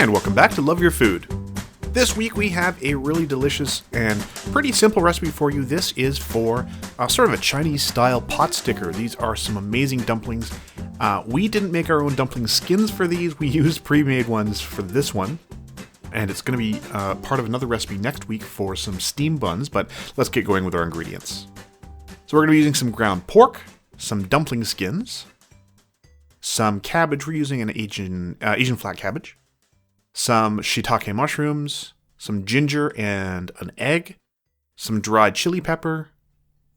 And welcome back to Love Your Food. This week we have a really delicious and pretty simple recipe for you. This is for sort of a Chinese style pot sticker. These are some amazing dumplings. We didn't make our own dumpling skins for these. We used pre-made ones for this one. And it's going to be part of another recipe next week for some steam buns, but let's get going with our ingredients. So we're going to be using some ground pork, some dumpling skins, some cabbage. We're using an Asian flat cabbage, some shiitake mushrooms, some ginger and an egg, some dried chili pepper,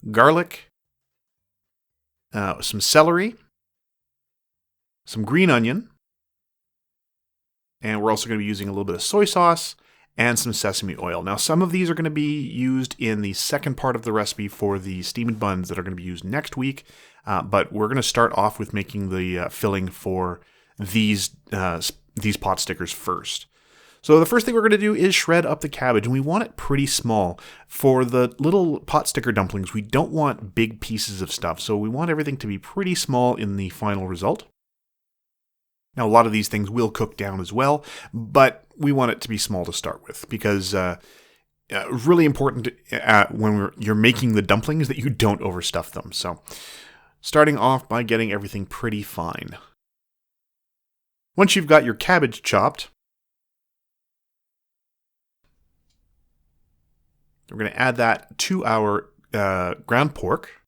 garlic, some celery, some green onion, and we're also going to be using a little bit of soy sauce and some sesame oil. Now, some of these are going to be used in the second part of the recipe for the steamed buns that are going to be used next week, but we're going to start off with making the filling for these pot stickers first. So the first thing we're going to do is shred up the cabbage, and we want it pretty small. For the little pot sticker dumplings, we don't want big pieces of stuff, so we want everything to be pretty small in the final result. Now, a lot of these things will cook down as well, but we want it to be small to start with, because really important when you're making the dumplings that you don't overstuff them. So starting off by getting everything pretty fine. Once you've got your cabbage chopped, we're going to add that to our ground pork.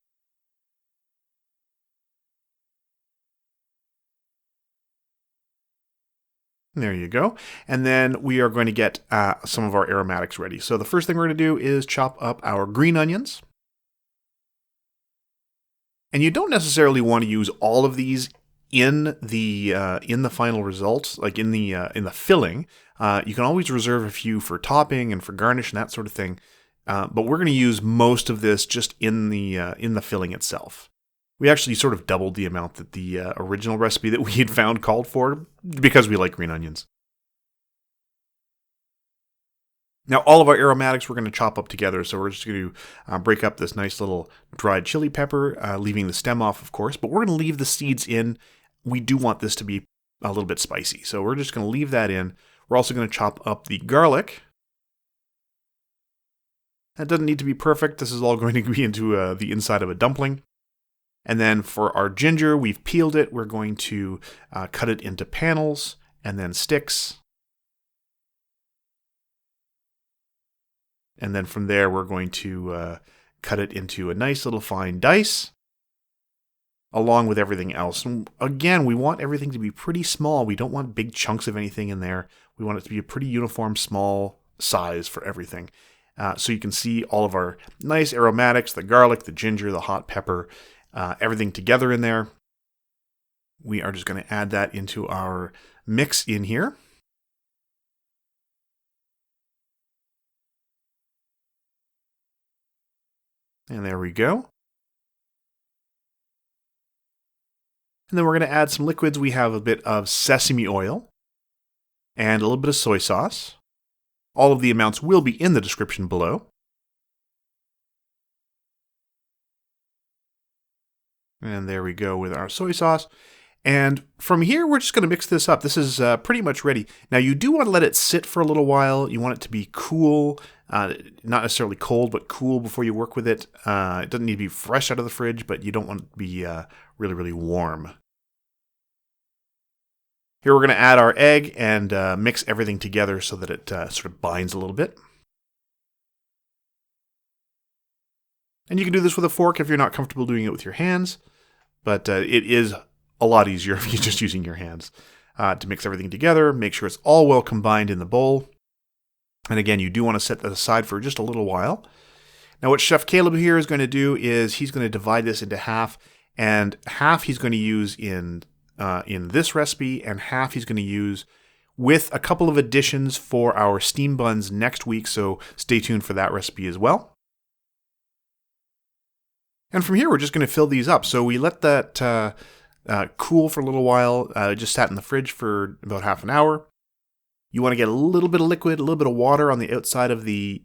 There you go. And then we are going to get some of our aromatics ready. So the first thing we're going to do is chop up our green onions. And you don't necessarily want to use all of these in the final result, like in the filling. You can always reserve a few for topping and for garnish and that sort of thing. But we're going to use most of this just in the filling itself. We actually sort of doubled the amount that the original recipe that we had found called for, because we like green onions. Now, all of our aromatics we're going to chop up together, so we're just going to break up this nice little dried chili pepper, leaving the stem off, of course, but we're going to leave the seeds in. We do want this to be a little bit spicy, so we're just going to leave that in. We're also going to chop up the garlic. That doesn't need to be perfect. This is all going to be into the inside of a dumpling. And then for our ginger, we've peeled it. We're going to cut it into panels and then sticks. And then from there, we're going to cut it into a nice little fine dice, along with everything else. And again, we want everything to be pretty small. We don't want big chunks of anything in there. We want it to be a pretty uniform, small size for everything. So you can see all of our nice aromatics, the garlic, the ginger, the hot pepper, everything together in there. We are just going to add that into our mix in here. And there we go. And then we're going to add some liquids. We have a bit of sesame oil and a little bit of soy sauce. All of the amounts will be in the description below. And there we go with our soy sauce. And from here, we're just going to mix this up. This is pretty much ready. Now, you do want to let it sit for a little while. You want it to be cool, not necessarily cold, but cool before you work with it. It doesn't need to be fresh out of the fridge, but you don't want it to be really, really warm. Here we're going to add our egg and mix everything together so that it sort of binds a little bit. And you can do this with a fork if you're not comfortable doing it with your hands, but it is a lot easier if you're just using your hands to mix everything together. Make sure it's all well combined in the bowl. And again, you do want to set that aside for just a little while. Now, what Chef Caleb here is going to do is he's going to divide this into half, and half he's going to use in this recipe, and half he's going to use with a couple of additions for our steam buns next week, so stay tuned for that recipe as well. And from here, we're just going to fill these up. So we let that cool for a little while. Just sat in the fridge for about half an hour. You want to get a little bit of liquid, a little bit of water on the outside of the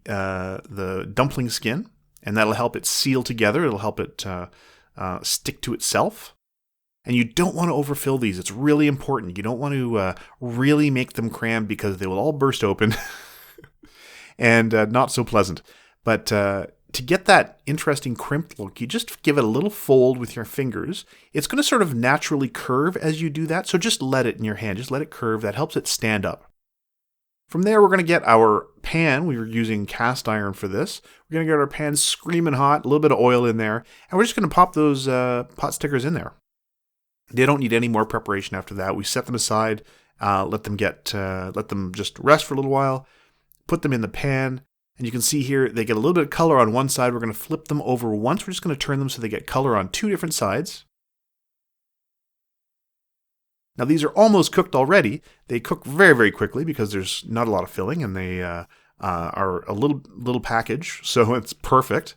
dumpling skin, and that'll help it seal together. It'll help it stick to itself. And you don't want to overfill these. It's really important. You don't want to really make them crammed because they will all burst open and not so pleasant. But to get that interesting crimped look, you just give it a little fold with your fingers. It's going to sort of naturally curve as you do that. So just let it in your hand. Just let it curve. That helps it stand up. From there, we're going to get our pan. We were using cast iron for this. We're going to get our pan screaming hot, a little bit of oil in there. And we're just going to pop those pot stickers in there. They don't need any more preparation after that. We set them aside, let them just rest for a little while, put them in the pan, and you can see here they get a little bit of color on one side. We're going to flip them over once. We're just going to turn them so they get color on two different sides. Now these are almost cooked already. They cook very, very quickly because there's not a lot of filling, and they are a little package, so it's perfect.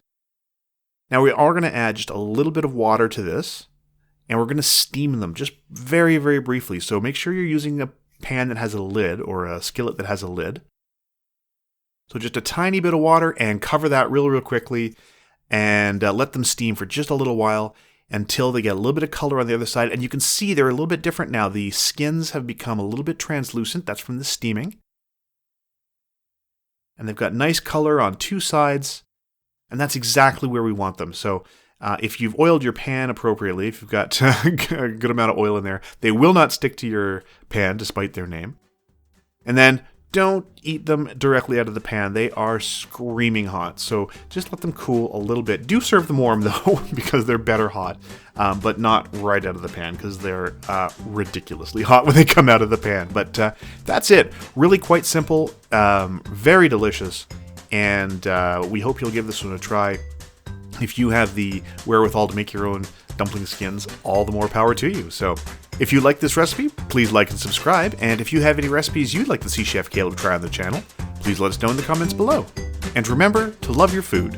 Now we are going to add just a little bit of water to this. And we're going to steam them just very, very briefly. So make sure you're using a pan that has a lid or a skillet that has a lid. So just a tiny bit of water and cover that real quickly and let them steam for just a little while until they get a little bit of color on the other side. And you can see they're a little bit different now. The skins have become a little bit translucent. That's from the steaming. And they've got nice color on two sides. And that's exactly where we want them. So if you've oiled your pan appropriately, if you've got a good amount of oil in there, they will not stick to your pan despite their name. And then don't eat them directly out of the pan. They are screaming hot. So just let them cool a little bit. Do serve them warm though, because they're better hot, but not right out of the pan because they're ridiculously hot when they come out of the pan. But that's it. Really quite simple, very delicious. And we hope you'll give this one a try. If you have the wherewithal to make your own dumpling skins, all the more power to you. So if you like this recipe, please like and subscribe. And if you have any recipes you'd like to see Chef Caleb try on the channel, please let us know in the comments below. And remember to love your food.